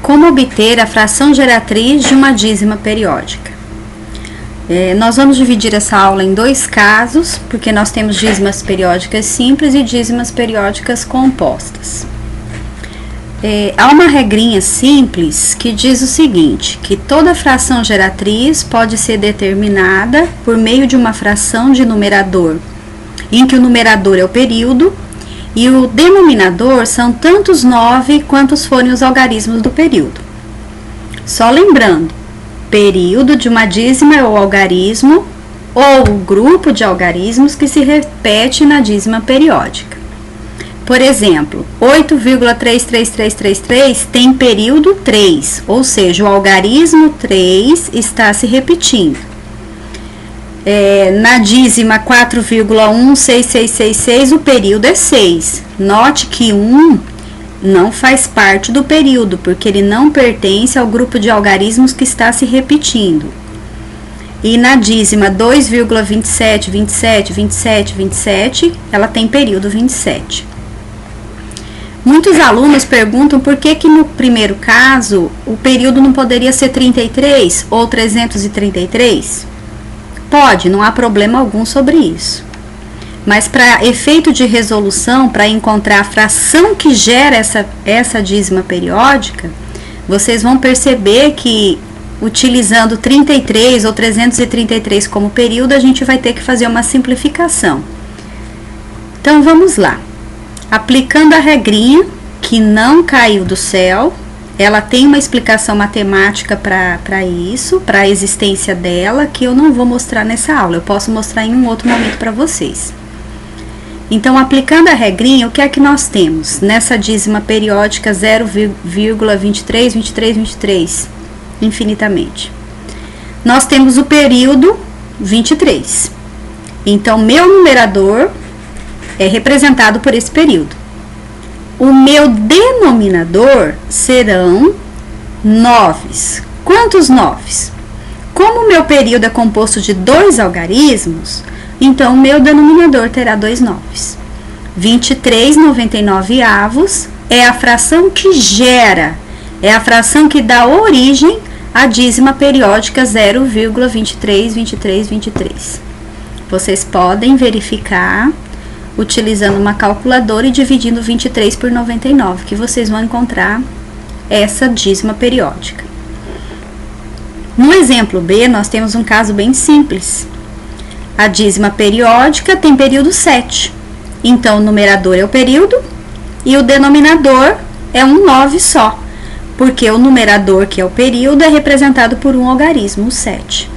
como obter a fração geratriz de uma dízima periódica. Nós vamos dividir essa aula em dois casos, porque nós temos dízimas periódicas simples e dízimas periódicas compostas. Há uma regrinha simples que diz o seguinte, que toda fração geratriz pode ser determinada por meio de uma fração de numerador, em que o numerador é o período, e o denominador são tantos 9 quantos forem os algarismos do período. Só lembrando, período de uma dízima é o algarismo ou o grupo de algarismos que se repete na dízima periódica. Por exemplo, 8,33333 tem período 3, ou seja, o algarismo 3 está se repetindo. Na dízima 4,16666 o período é 6. Note que 1 não faz parte do período, porque ele não pertence ao grupo de algarismos que está se repetindo. E na dízima 2,27272727, ela tem período 27. Muitos alunos perguntam por que no primeiro caso o período não poderia ser 33 ou 333? Pode, não há problema algum sobre isso. Mas para efeito de resolução, para encontrar a fração que gera essa dízima periódica, vocês vão perceber que utilizando 33 ou 333 como período, a gente vai ter que fazer uma simplificação. Então vamos lá. Aplicando a regrinha que não caiu do céu, ela tem uma explicação matemática para isso, para a existência dela, que eu não vou mostrar nessa aula, eu posso mostrar em um outro momento para vocês. Então, aplicando a regrinha, o que é que nós temos? Nessa dízima periódica 0,232323, infinitamente. Nós temos o período 23. Então, meu numerador é representado por esse período. O meu denominador serão 9. Quantos 9? Como o meu período é composto de 2 algarismos, então o meu denominador terá 2 9. 23/99 é a fração que gera, é a fração que dá origem à dízima periódica 0,232323. Vocês podem verificar utilizando uma calculadora e dividindo 23 por 99, que vocês vão encontrar essa dízima periódica. No exemplo B, nós temos um caso bem simples. A dízima periódica tem período 7. Então, o numerador é o período e o denominador é um 9 só, porque o numerador, que é o período, é representado por um algarismo, o 7.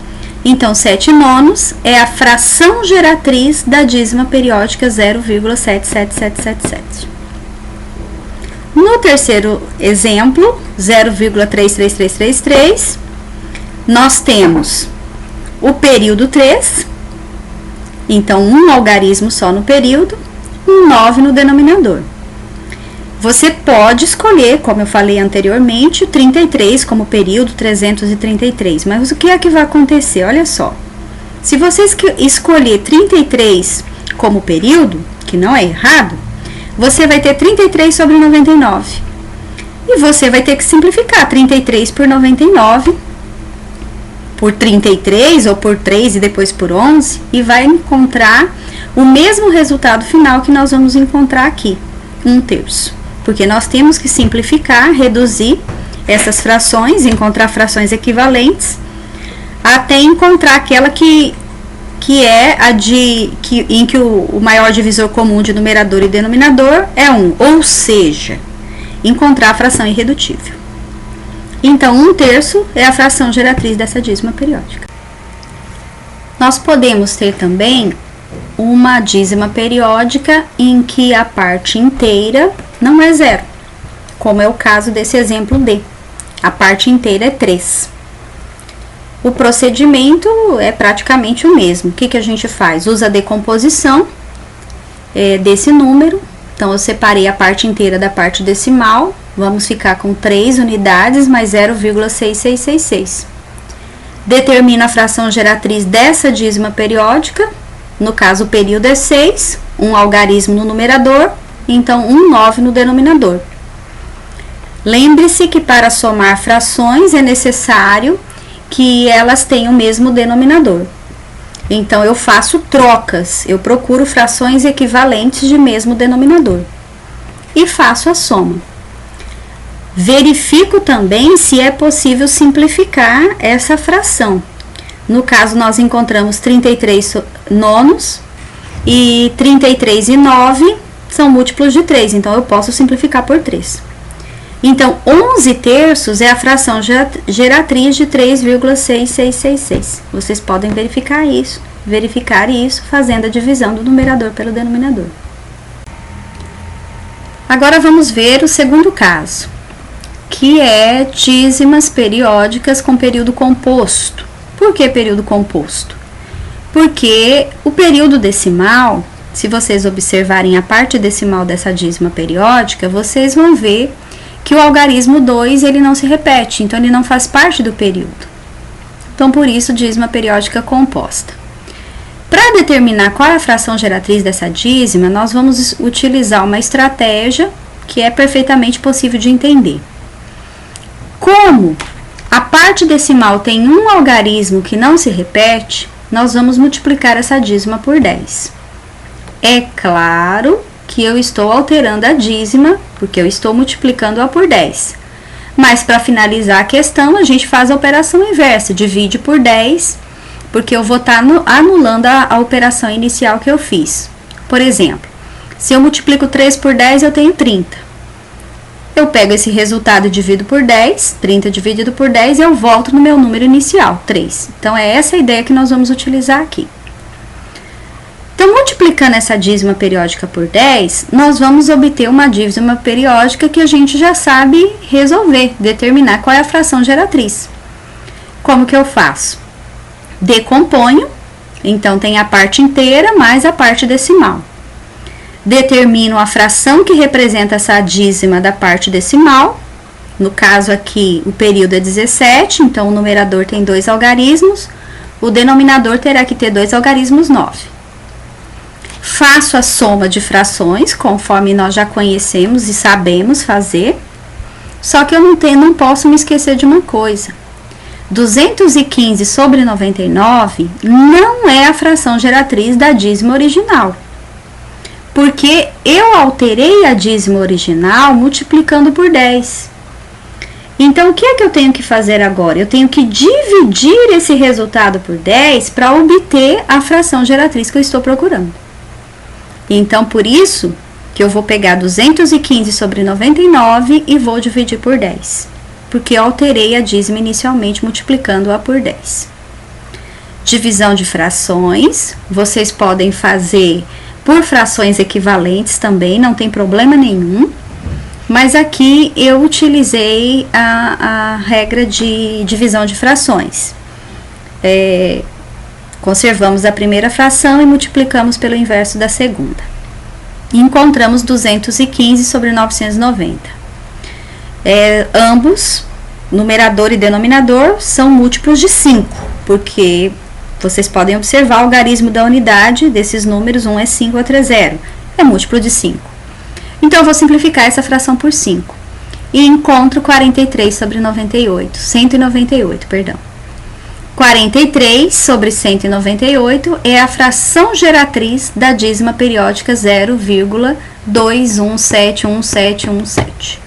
Então, 7 nonos é a fração geratriz da dízima periódica 0,77777. No terceiro exemplo, 0,33333, nós temos o período 3, então um algarismo só no período, um 9 no denominador. Você pode escolher, como eu falei anteriormente, o 33 como período, 333. Mas o que é que vai acontecer? Olha só. Se você escolher 33 como período, que não é errado, você vai ter 33 sobre 99. E você vai ter que simplificar 33 por 99, por 33 ou por 3 e depois por 11, e vai encontrar o mesmo resultado final que nós vamos encontrar aqui, 1/3. Porque nós temos que simplificar, reduzir essas frações, encontrar frações equivalentes, até encontrar aquela que é a em que o maior divisor comum de numerador e denominador é 1, ou seja, encontrar a fração irredutível. Então, 1/3 é a fração geratriz dessa dízima periódica. Nós podemos ter também uma dízima periódica em que a parte inteira não é 0, como é o caso desse exemplo D. A parte inteira é 3. O procedimento é praticamente o mesmo. O que a gente faz? Usa a decomposição desse número. Então, eu separei a parte inteira da parte decimal. Vamos ficar com 3 unidades mais 0,6666. Determina a fração geratriz dessa dízima periódica. No caso, o período é 6, um algarismo no numerador, então 9 no denominador. Lembre-se que para somar frações é necessário que elas tenham o mesmo denominador. Então, eu faço trocas, eu procuro frações equivalentes de mesmo denominador e faço a soma. Verifico também se é possível simplificar essa fração. No caso, nós encontramos 33 nonos e 33 e 9 são múltiplos de 3, então eu posso simplificar por 3. Então, 11 terços é a fração geratriz de 3,6666. Vocês podem verificar isso fazendo a divisão do numerador pelo denominador. Agora vamos ver o segundo caso, que é dízimas periódicas com período composto. Por que período composto? Porque o período decimal, se vocês observarem a parte decimal dessa dízima periódica, vocês vão ver que o algarismo 2 ele não se repete, então ele não faz parte do período. Então, por isso, dízima periódica composta. Para determinar qual é a fração geratriz dessa dízima, nós vamos utilizar uma estratégia que é perfeitamente possível de entender. Como a parte decimal tem um algarismo que não se repete, nós vamos multiplicar essa dízima por 10. É claro que eu estou alterando a dízima, porque eu estou multiplicando-a por 10. Mas para finalizar a questão, a gente faz a operação inversa, divide por 10, porque eu vou estar anulando a operação inicial que eu fiz. Por exemplo, se eu multiplico 3 por 10, eu tenho 30. Eu pego esse resultado e divido por 10, 30 dividido por 10, e eu volto no meu número inicial, 3. Então, é essa a ideia que nós vamos utilizar aqui. Então, multiplicando essa dízima periódica por 10, nós vamos obter uma dízima periódica que a gente já sabe resolver, determinar qual é a fração geratriz. Como que eu faço? Decomponho, então tem a parte inteira mais a parte decimal. Determino a fração que representa essa dízima da parte decimal. No caso aqui, o período é 17, então o numerador tem 2 algarismos, o denominador terá que ter 2 algarismos 9. Faço a soma de frações, conforme nós já conhecemos e sabemos fazer, só que eu não posso me esquecer de uma coisa. 215 sobre 99 não é a fração geratriz da dízima original, porque eu alterei a dízima original multiplicando por 10. Então, o que é que eu tenho que fazer agora? Eu tenho que dividir esse resultado por 10 para obter a fração geratriz que eu estou procurando. Então, por isso que eu vou pegar 215 sobre 99 e vou dividir por 10, porque eu alterei a dízima inicialmente multiplicando-a por 10. Divisão de frações, vocês podem fazer por frações equivalentes também, não tem problema nenhum, mas aqui eu utilizei a regra de divisão de frações. Conservamos a primeira fração e multiplicamos pelo inverso da segunda. E encontramos 215 sobre 990. Ambos, numerador e denominador, são múltiplos de 5, porque vocês podem observar o algarismo da unidade desses números, um é 5, outro é 0. É múltiplo de 5. Então, eu vou simplificar essa fração por 5. E encontro 43 sobre 98, 198, perdão. 43 sobre 198 é a fração geratriz da dízima periódica 0,21711717.